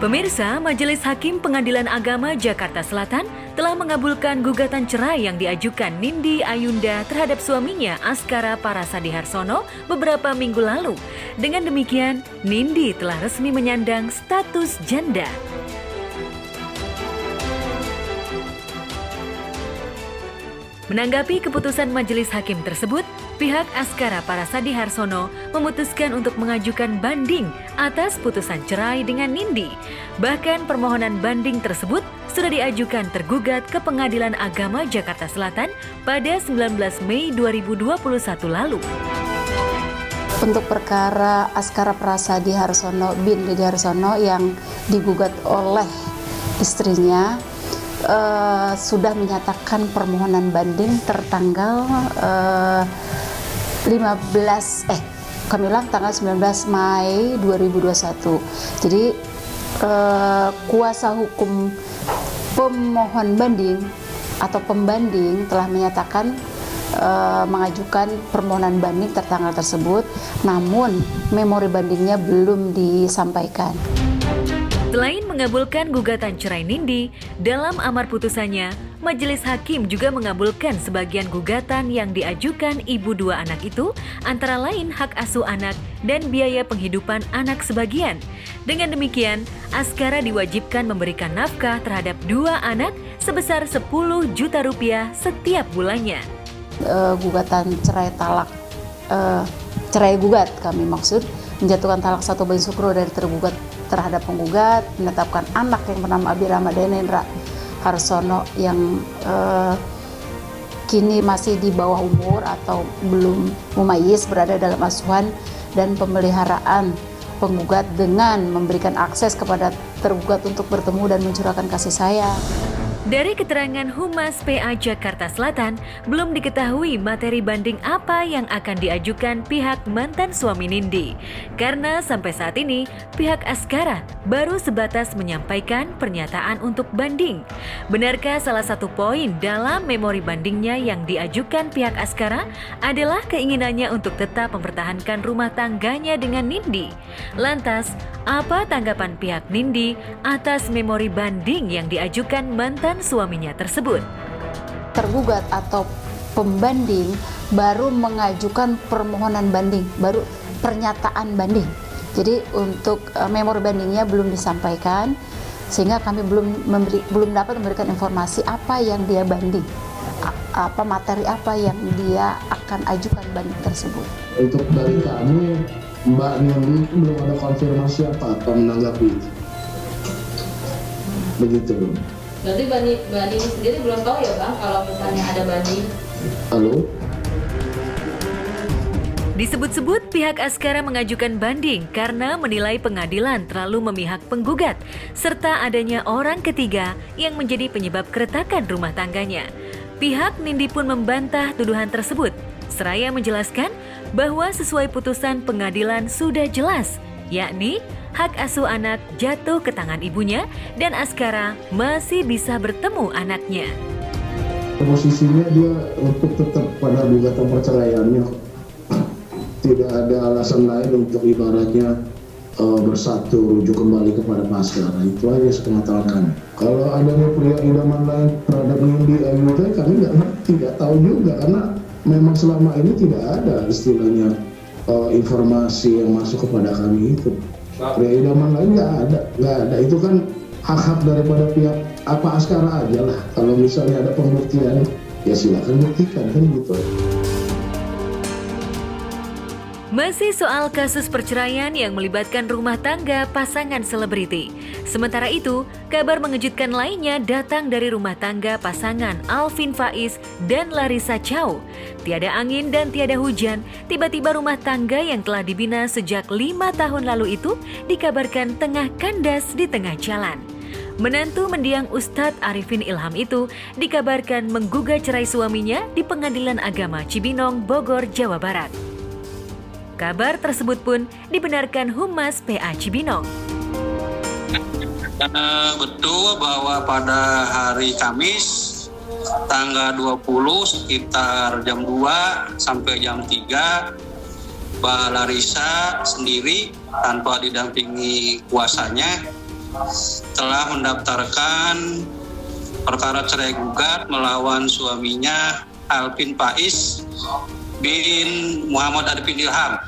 Pemirsa, Majelis Hakim Pengadilan Agama Jakarta Selatan telah mengabulkan gugatan cerai yang diajukan Nindi Ayunda terhadap suaminya Askara Parasadi Harsono beberapa minggu lalu. Dengan demikian, Nindi telah resmi menyandang status janda. Menanggapi keputusan majelis hakim tersebut, pihak Askara Parasadi Harsono memutuskan untuk mengajukan banding atas putusan cerai dengan Nindi. Bahkan permohonan banding tersebut sudah diajukan tergugat ke Pengadilan Agama Jakarta Selatan pada 19 Mei 2021 lalu. Untuk perkara Askara Parasadi Harsono bin Dede Harsono yang digugat oleh istrinya, sudah menyatakan permohonan banding tertanggal 19 Mei 2021. Jadi kuasa hukum pemohon banding atau pembanding telah menyatakan mengajukan permohonan banding tertanggal tersebut, namun memori bandingnya belum disampaikan. Selain mengabulkan gugatan cerai Nindi, dalam amar putusannya, Majelis Hakim juga mengabulkan sebagian gugatan yang diajukan ibu dua anak itu, antara lain hak asuh anak dan biaya penghidupan anak sebagian. Dengan demikian, Askara diwajibkan memberikan nafkah terhadap dua anak sebesar 10 juta rupiah setiap bulannya. Gugatan cerai talak, cerai gugat kami maksud, menjatuhkan talak satu bagi sukro dari tergugat terhadap penggugat, menetapkan anak yang bernama Abirama Denendra Harsono yang kini masih di bawah umur atau belum mumayyiz berada dalam asuhan dan pemeliharaan penggugat dengan memberikan akses kepada tergugat untuk bertemu dan mencurahkan kasih sayang. Dari keterangan Humas PA Jakarta Selatan, belum diketahui materi banding apa yang akan diajukan pihak mantan suami Nindi. Karena sampai saat ini, pihak Askara baru sebatas menyampaikan pernyataan untuk banding. Benarkah salah satu poin dalam memori bandingnya yang diajukan pihak Askara adalah keinginannya untuk tetap mempertahankan rumah tangganya dengan Nindi? Lantas, apa tanggapan pihak Nindi atas memori banding yang diajukan mantan suaminya tersebut? Tergugat atau pembanding baru mengajukan permohonan banding, baru pernyataan banding. Jadi untuk memori bandingnya belum disampaikan, sehingga kami belum dapat memberikan informasi apa yang dia banding, apa materi apa yang dia akan ajukan banding tersebut. Untuk dari kami, Mbak Nindi belum ada konfirmasi apa menanggapi itu. Begitu dong. Berarti Mbak Nindi sendiri belum tahu ya Bang kalau misalnya ada banding? Halo? Disebut-sebut pihak Askara mengajukan banding karena menilai pengadilan terlalu memihak penggugat, serta adanya orang ketiga yang menjadi penyebab keretakan rumah tangganya. Pihak Nindi pun membantah tuduhan tersebut, seraya menjelaskan bahwa sesuai putusan pengadilan sudah jelas, yakni hak asuh anak jatuh ke tangan ibunya dan Askara masih bisa bertemu anaknya. Posisinya dia untuk tetap pada gugatan perceraiannya. Tidak ada alasan lain untuk ibaratnya bersatu, rujuk kembali kepada Askara. Itu aja sepengetahuan kami. Kalau adanya pria idaman lain terhadap Nindi Ayunda, kami tidak tahu juga karena memang selama ini tidak ada istilahnya informasi yang masuk kepada kami itu. Pria idaman lain nggak ada. Itu kan hak-hak daripada pihak Askara aja lah. Kalau misalnya ada pembuktian, ya silakan buktikan kan gitu. Masih soal kasus perceraian yang melibatkan rumah tangga pasangan selebriti. Sementara itu, kabar mengejutkan lainnya datang dari rumah tangga pasangan Alvin Faiz dan Larissa Chow. Tiada angin dan tiada hujan, tiba-tiba rumah tangga yang telah dibina sejak 5 tahun lalu itu dikabarkan tengah kandas di tengah jalan. Menantu mendiang Ustadz Arifin Ilham itu dikabarkan menggugat cerai suaminya di Pengadilan Agama Cibinong, Bogor, Jawa Barat. Kabar tersebut pun dibenarkan Humas PA Cibinong. Betul bahwa pada hari Kamis tanggal 20 sekitar jam 2 sampai jam 3 Mbak Larissa sendiri tanpa didampingi kuasanya telah mendaftarkan perkara cerai gugat melawan suaminya Alvin Faiz bin Muhammad Arifin Ilham.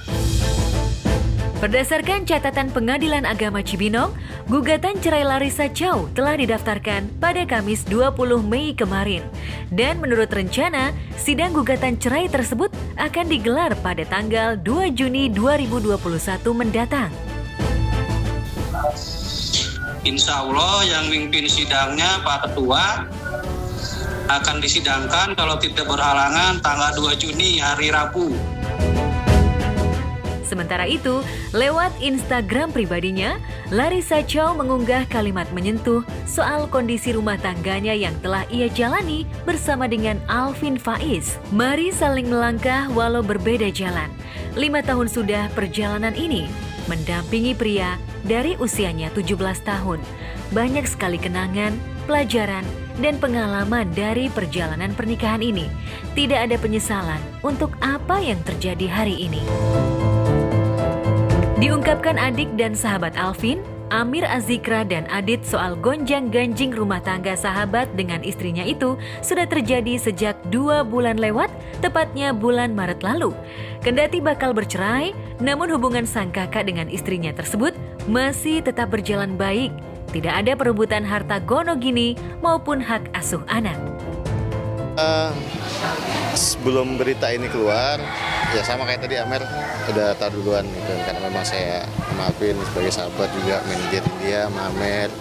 Berdasarkan catatan Pengadilan Agama Cibinong, gugatan cerai Larissa Chow telah didaftarkan pada Kamis 20 Mei kemarin. Dan menurut rencana, sidang gugatan cerai tersebut akan digelar pada tanggal 2 Juni 2021 mendatang. Insya Allah yang mimpin sidangnya Pak Ketua akan disidangkan kalau tidak berhalangan tanggal 2 Juni hari Rabu. Sementara itu, lewat Instagram pribadinya, Larissa Chow mengunggah kalimat menyentuh soal kondisi rumah tangganya yang telah ia jalani bersama dengan Alvin Faiz. Mari saling melangkah walau berbeda jalan. 5 tahun sudah perjalanan ini, mendampingi pria dari usianya 17 tahun. Banyak sekali kenangan, pelajaran, dan pengalaman dari perjalanan pernikahan ini. Tidak ada penyesalan untuk apa yang terjadi hari ini. Diungkapkan adik dan sahabat Alvin, Amir Azikra dan Adit soal gonjang-ganjing rumah tangga sahabat dengan istrinya itu sudah terjadi sejak 2 bulan lewat, tepatnya bulan Maret lalu. Kendati bakal bercerai, namun hubungan sang kakak dengan istrinya tersebut masih tetap berjalan baik. Tidak ada perebutan harta gono gini maupun hak asuh anak. Sebelum berita ini keluar, ya sama kayak tadi Amer udah tahu duluan gitu, karena memang saya sama Alvin sebagai sahabat juga manajerin dia, sama Amer,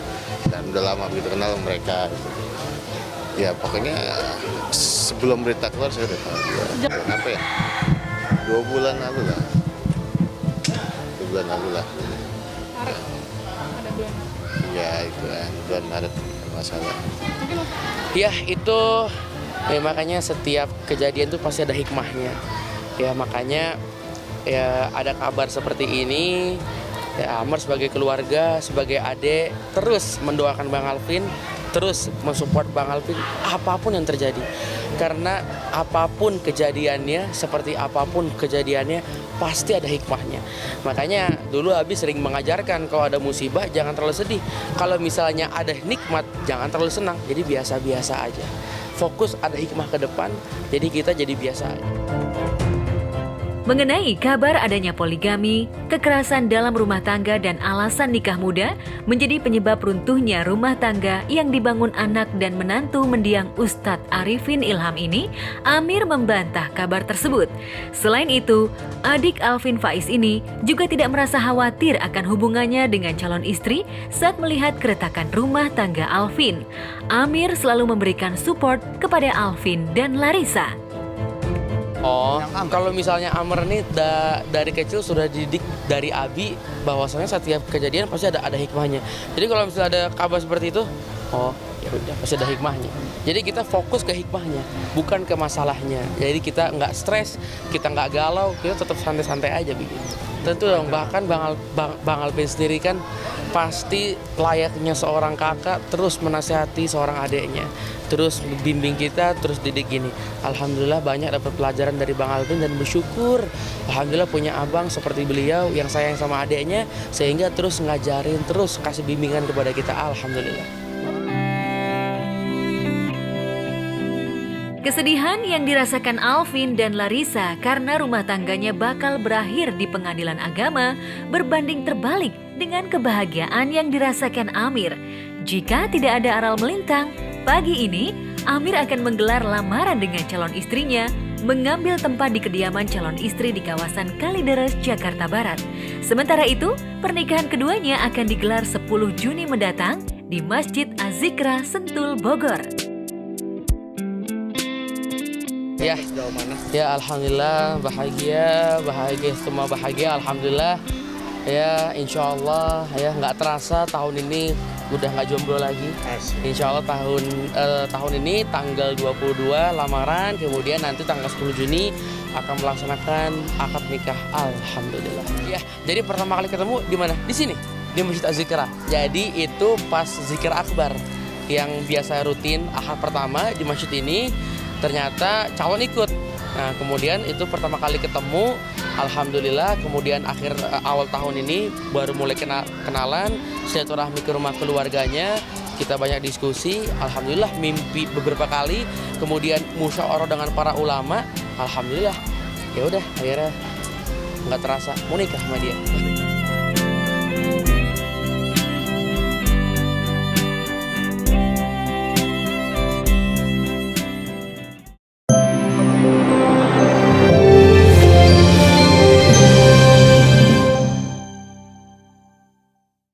dan udah lama begitu kenal mereka gitu. Ya pokoknya sebelum berita keluar saya udah tahu dia. Apa ya? 2 bulan lalu lah. 2 bulan lalu lah. Maret ada bulan. Ya itu lah, bulan Maret masalah. Ya itu ya, makanya setiap kejadian tuh pasti ada hikmahnya. Ya makanya ya ada kabar seperti ini, ya Amar sebagai keluarga, sebagai adik terus mendoakan Bang Alvin, terus mensupport Bang Alvin apapun yang terjadi. Karena apapun kejadiannya, seperti apapun kejadiannya pasti ada hikmahnya. Makanya dulu Abi sering mengajarkan kalau ada musibah jangan terlalu sedih. Kalau misalnya ada nikmat jangan terlalu senang. Jadi biasa-biasa aja. Fokus ada hikmah ke depan, jadi kita jadi biasa aja. Mengenai kabar adanya poligami, kekerasan dalam rumah tangga dan alasan nikah muda menjadi penyebab runtuhnya rumah tangga yang dibangun anak dan menantu mendiang Ustadz Arifin Ilham ini, Amir membantah kabar tersebut. Selain itu, adik Alvin Faiz ini juga tidak merasa khawatir akan hubungannya dengan calon istri saat melihat keretakan rumah tangga Alvin. Amir selalu memberikan support kepada Alvin dan Larissa. Oh, kalau misalnya Amr nih dari kecil sudah dididik dari Abi bahwasanya setiap kejadian pasti ada hikmahnya. Jadi kalau misalnya ada kabar seperti itu, oh ya udah pasti ada hikmahnya. Jadi kita fokus ke hikmahnya, bukan ke masalahnya. Jadi kita nggak stres, kita nggak galau, kita tetap santai-santai aja begitu. Tentu dong, bahkan Bang Alvin sendiri kan pasti layaknya seorang kakak terus menasihati seorang adiknya, terus bimbing kita, terus didik gini. Alhamdulillah banyak dapat pelajaran dari Bang Alvin dan bersyukur alhamdulillah punya abang seperti beliau yang sayang sama adiknya sehingga terus ngajarin, terus kasih bimbingan kepada kita. Alhamdulillah. Kesedihan yang dirasakan Alvin dan Larissa karena rumah tangganya bakal berakhir di pengadilan agama berbanding terbalik dengan kebahagiaan yang dirasakan Amir. Jika tidak ada aral melintang, pagi ini Amir akan menggelar lamaran dengan calon istrinya, mengambil tempat di kediaman calon istri di kawasan Kalideres, Jakarta Barat. Sementara itu, pernikahan keduanya akan digelar 10 Juni mendatang di Masjid Az-Zikra, Sentul, Bogor. Ya alhamdulillah bahagia semua bahagia alhamdulillah ya insya Allah ya nggak terasa tahun ini udah nggak jomblo lagi. Insya Allah tahun ini tanggal 22 lamaran, kemudian nanti tanggal 10 Juni akan melaksanakan akad nikah. Alhamdulillah. Ya jadi pertama kali ketemu di mana? Di sini di Masjid Az-Zikra. Jadi itu pas zikir akbar yang biasa rutin ahad pertama di masjid ini. Ternyata calon ikut. Nah, kemudian itu pertama kali ketemu, alhamdulillah. Kemudian awal tahun ini baru mulai kenalan, silaturahmi ke rumah keluarganya. Kita banyak diskusi, alhamdulillah mimpi beberapa kali. Kemudian musyawarah dengan para ulama, alhamdulillah. Ya udah, akhirnya nggak terasa mau nikah sama dia.